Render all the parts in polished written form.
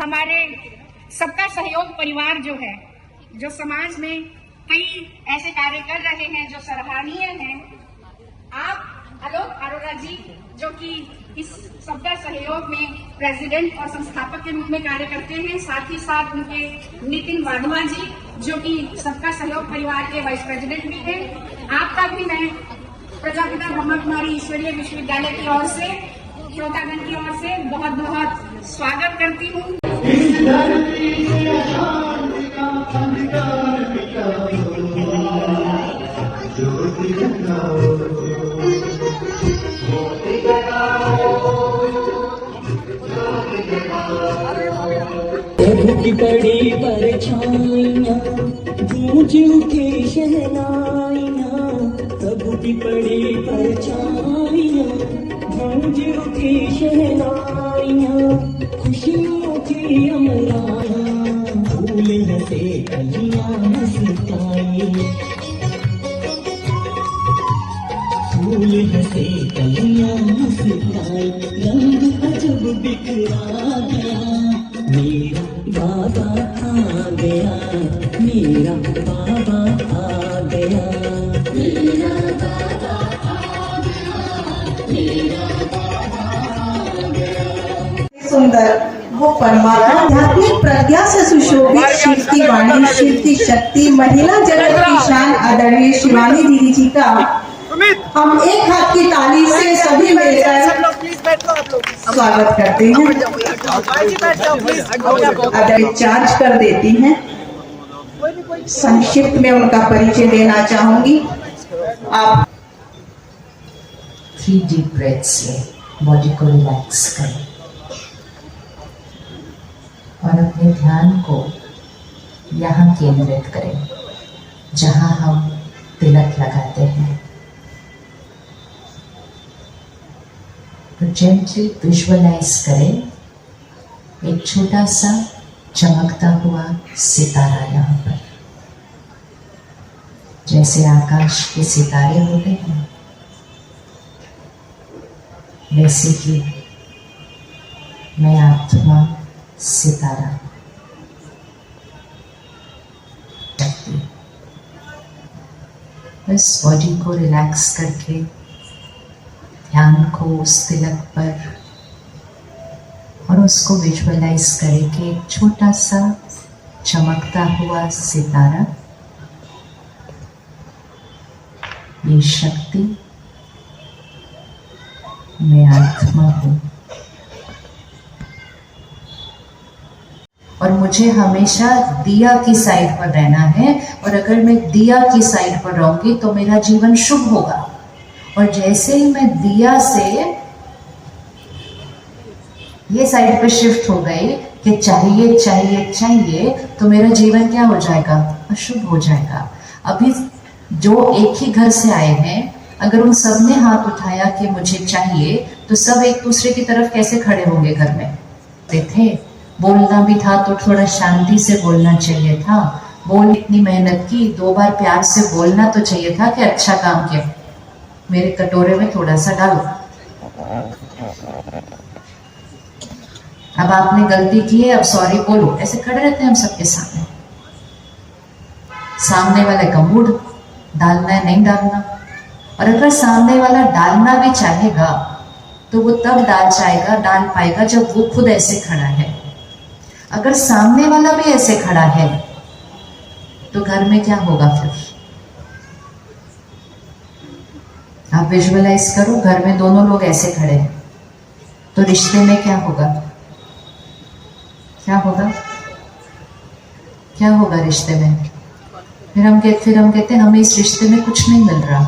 हमारे सबका सहयोग परिवार जो है, जो समाज में कई ऐसे कार्य कर रहे हैं जो सराहनीय हैं। आप आलोक अरोड़ा जी जो कि इस सबका सहयोग में प्रेसिडेंट और संस्थापक के रूप में कार्य करते हैं, साथ ही साथ उनके नितिन वाधवा जी जो कि सबका सहयोग परिवार के वाइस प्रेसिडेंट भी हैं। आपका भी मैं प्रजापिता ब्रह्मा कुमारी ईश्वरीय विश्वविद्यालय की ओर से, श्रोतागण की ओर से बहुत बहुत स्वागत करती हूँ। प्रभु की बड़ी परछाइयाँ गूंज उठी शहनाइयाँ, प्रभु की बड़ी परछाइयाँ गूंज उठी शहनाइयाँ, खुशियों की अमराइयाँ फूल हंसे कलियाँ मुस्काई, फूल हंसे कलियाँ मुस्काई, रंग अजब बिखरा गया, मेरा बाबा आ गया, मेरा बाबा आ गया, मेरा बाबा आ गया, मेरा बाबा आ गया। सुंदर वो परमात्मा आध्यात्मिक प्रज्ञा से सुशोभित शिव की वाणी, शिव की शक्ति, महिला जगत की शान आदरणीय शिवानी दीदी जी का हम एक हाथ की ताली से सभी मिलकर स्वागत करते हैं। आदरणीय चार्ज कर देती हैं। संक्षिप्त में उनका परिचय देना चाहूंगी। आप 3 डीप ब्रेथ्स लें, बॉडी को रिलैक्स करें और अपने ध्यान को यहाँ केंद्रित करें जहाँ हम तिलक लगाते हैं। तो जेंटली विजुअलाइज करें एक छोटा सा चमकता हुआ सितारा यहाँ पर, जैसे आकाश के सितारे होते हैं वैसे ही मैं आत्मा सितारा करती। बस बॉडी को रिलैक्स करके ध्यान को उस तिलक पर और उसको विजुअलाइज करें कि एक छोटा सा चमकता हुआ सितारा, ये शक्ति मैं आत्मा हूँ और मुझे हमेशा दिया की साइड पर रहना है, और अगर मैं दिया की साइड पर रहूंगी तो मेरा जीवन शुभ होगा। और जैसे ही मैं दिया से ये साइड पे शिफ्ट हो गई कि चाहिए चाहिए चाहिए, तो मेरा जीवन क्या हो जाएगा? अशुभ हो जाएगा। अभी जो एक ही घर से आए हैं, अगर उन सब ने हाथ उठाया कि मुझे चाहिए, तो सब एक दूसरे की तरफ कैसे खड़े होंगे घर में? थे बोलना भी था तो थोड़ा शांति से बोलना चाहिए था। बोल इतनी मेहनत की, 2 बार प्यार से बोलना तो चाहिए था कि अच्छा काम किया, मेरे कटोरे में थोड़ा सा डालो। अब आपने गलती की है, अब सॉरी बोलो। ऐसे खड़े रहते हैं हम सबके सामने। सामने वाले का मूड, डालना है नहीं डालना। और अगर सामने वाला डालना भी चाहेगा तो वो तब डाल पाएगा जब वो खुद ऐसे खड़ा है। अगर सामने वाला भी ऐसे खड़ा है तो घर में क्या होगा फिर? आप विजुअलाइज करो, घर में दोनों लोग ऐसे खड़े हैं तो रिश्ते में क्या होगा? क्या होगा? क्या होगा रिश्ते में? फिर हम कहते हैं हमें इस रिश्ते में कुछ नहीं मिल रहा।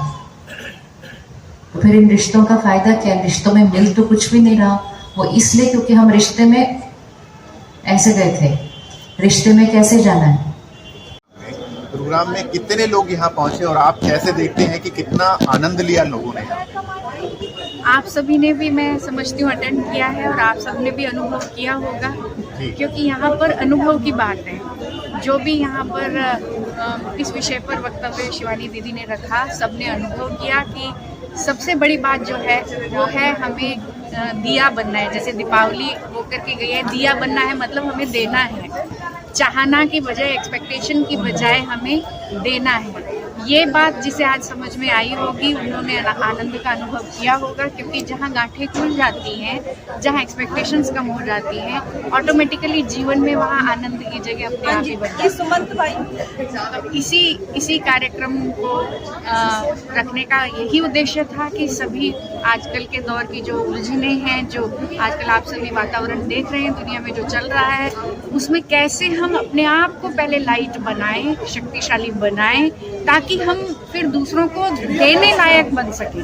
तो फिर इन रिश्तों का फायदा क्या? रिश्तों में मिल तो कुछ भी नहीं रहा। वो इसलिए क्योंकि हम रिश्ते में ऐसे गए थे। रिश्ते में कैसे जाना है? प्रोग्राम में कितने लोग यहाँ पहुँचे और आप कैसे देखते हैं कि कितना आनंद लिया लोगों ने? आप सभी ने भी, मैं समझती हूँ, अटेंड किया है और आप सब ने भी अनुभव किया होगा, क्योंकि यहाँ पर अनुभव की बात है। जो भी यहाँ पर इस विषय पर वक्तव्य शिवानी दीदी ने रखा, सबने अनुभव किया कि सबसे बड़ी बात जो है वो है हमें दिया बनना है। जैसे दीपावली होकर के गई है, दिया बनना है मतलब हमें देना है, चाहना की बजाय, एक्सपेक्टेशन की बजाय हमें देना है। ये बात जिसे आज समझ में आई होगी, उन्होंने आनंद का अनुभव किया होगा, क्योंकि जहाँ गांठें खुल जाती हैं, जहाँ एक्सपेक्टेशंस कम हो जाती हैं, ऑटोमेटिकली जीवन में वहाँ आनंद की जगह अपने आप ही बनती है। इसी कार्यक्रम को रखने का यही उद्देश्य था कि सभी आजकल के दौर की जो उलझने हैं, जो आजकल आप सभी वातावरण देख रहे हैं, दुनिया में जो चल रहा है, उसमें कैसे हम अपने आप को पहले लाइट बनाएं, शक्तिशाली बनाएं, ताकि हम फिर दूसरों को देने लायक बन सके,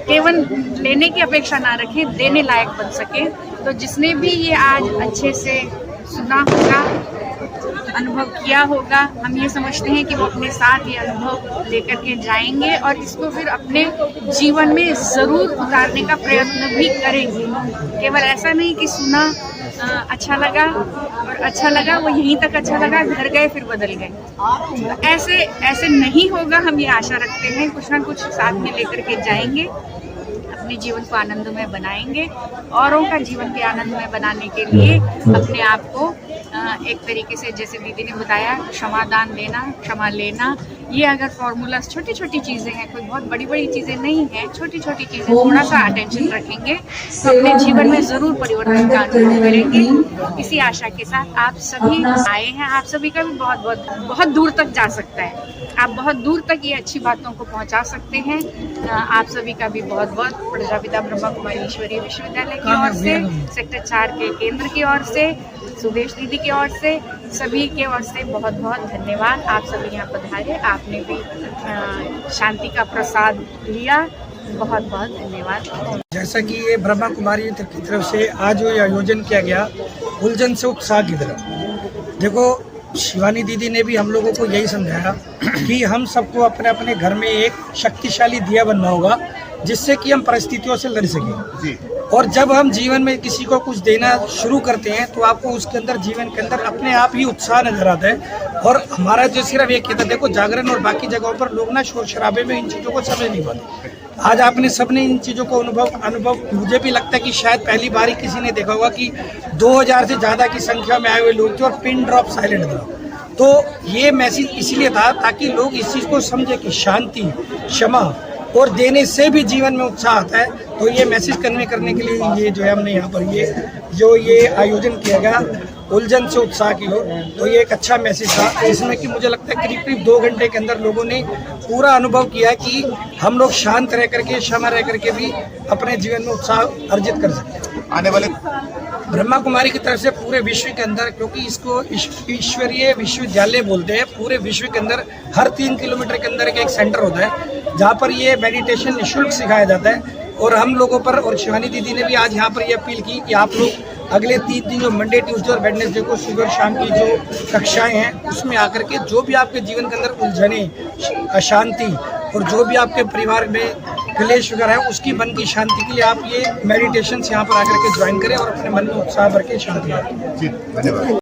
केवल लेने की अपेक्षा ना रखें, देने लायक बन सके। तो जिसने भी ये आज अच्छे से सुना होगा, अनुभव किया होगा, हम ये समझते हैं कि वो अपने साथ ये अनुभव लेकर के जाएंगे और इसको फिर अपने जीवन में ज़रूर उतारने का प्रयत्न भी करेंगे। केवल ऐसा नहीं कि सुना, अच्छा लगा और अच्छा लगा, वो यहीं तक अच्छा लगा, घर गए फिर बदल गए, तो ऐसे नहीं होगा। हम ये आशा रखते हैं कुछ ना कुछ साथ में लेकर के जाएंगे, अपने जीवन को आनंदमय बनाएंगे, औरों का जीवन भी आनंदमय बनाने के लिए अपने आप को एक तरीके से, जैसे दीदी ने बताया, क्षमादान देना, क्षमा लेना, ये अगर फॉर्मूला, छोटी छोटी चीज़ें हैं, कोई बहुत बड़ी बड़ी चीज़ें नहीं हैं, छोटी छोटी चीज़ें, थोड़ा सा अटेंशन रखेंगे तो अपने जीवन में ज़रूर परिवर्तन का अनुभव करेंगे। इसी आशा के साथ आप सभी आए हैं, आप सभी का भी बहुत दूर तक जा सकता है, आप बहुत दूर तक ये अच्छी बातों को पहुंचा सकते हैं। आप सभी का भी बहुत बहुत प्रजापिता ब्रह्मा कुमारी ईश्वरीय विश्वविद्यालय की ओर से, सेक्टर 4 के केंद्र की ओर से, सुदेश दीदी की ओर से, सभी के ओर से बहुत बहुत धन्यवाद। आप सभी यहाँ पधारे, आपने भी शांति का प्रसाद लिया, बहुत बहुत धन्यवाद। जैसा कि ये ब्रह्मा कुमारी की तरफ से आज ये आयोजन किया गया, उलझन से उत्साह की तरफ, देखो शिवानी दीदी ने भी हम लोगों को यही समझाया कि हम सबको अपने अपने घर में एक शक्तिशाली दिया बनना होगा, जिससे कि हम परिस्थितियों से लड़ सकें। और जब हम जीवन में किसी को कुछ देना शुरू करते हैं तो आपको उसके अंदर, जीवन के अंदर अपने आप ही उत्साह नजर आता है। और हमारा जो सिर्फ एक कहता, देखो जागरण और बाकी जगहों पर लोग ना शोर शराबे में इन चीज़ों को समझ नहीं पाते। आज आपने सबने इन चीज़ों को अनुभव मुझे भी लगता है कि शायद पहली बार ही किसी ने देखा होगा कि 2000 से ज़्यादा की संख्या में आए हुए लोग थे और पिन ड्रॉप साइलेंट था। तो ये मैसेज इसलिए था ताकि लोग इस चीज़ को समझे कि शांति, क्षमा और देने से भी जीवन में उत्साह आता है। तो ये मैसेज कन्वे करने के लिए ये जो है हमने यहाँ पर ये आयोजन किया गया, उलझन से उत्साह की ओर, तो ये एक अच्छा मैसेज था, जिसमें कि मुझे लगता है करीब 2 घंटे के अंदर लोगों ने पूरा अनुभव किया कि हम लोग शांत रह करके, क्षमा रह करके भी अपने जीवन में उत्साह अर्जित कर सकते हैं। आने वाले ब्रह्मा कुमारी की तरफ से पूरे विश्व के अंदर, क्योंकि इसको ईश्वरीय विश्वविद्यालय बोलते हैं, पूरे विश्व के अंदर हर 3 किलोमीटर के अंदर एक सेंटर होता है जहाँ पर ये मेडिटेशन निःशुल्क सिखाया जाता है। और हम लोगों पर, और शिवानी दीदी ने भी आज यहाँ पर ये अपील की कि आप लोग अगले 3 दिन, जो मंडे, ट्यूसडे और वेडनेसडे को सुबह शाम की जो कक्षाएं हैं, उसमें आकर के जो भी आपके जीवन के अंदर उलझने, अशांति और जो भी आपके परिवार में क्लेश वगैरह है, उसकी मन की शांति के लिए आप ये मेडिटेशन यहाँ पर आकर के ज्वाइन करें और अपने मन में उत्साह भर के शांति आए। जी, धन्यवाद।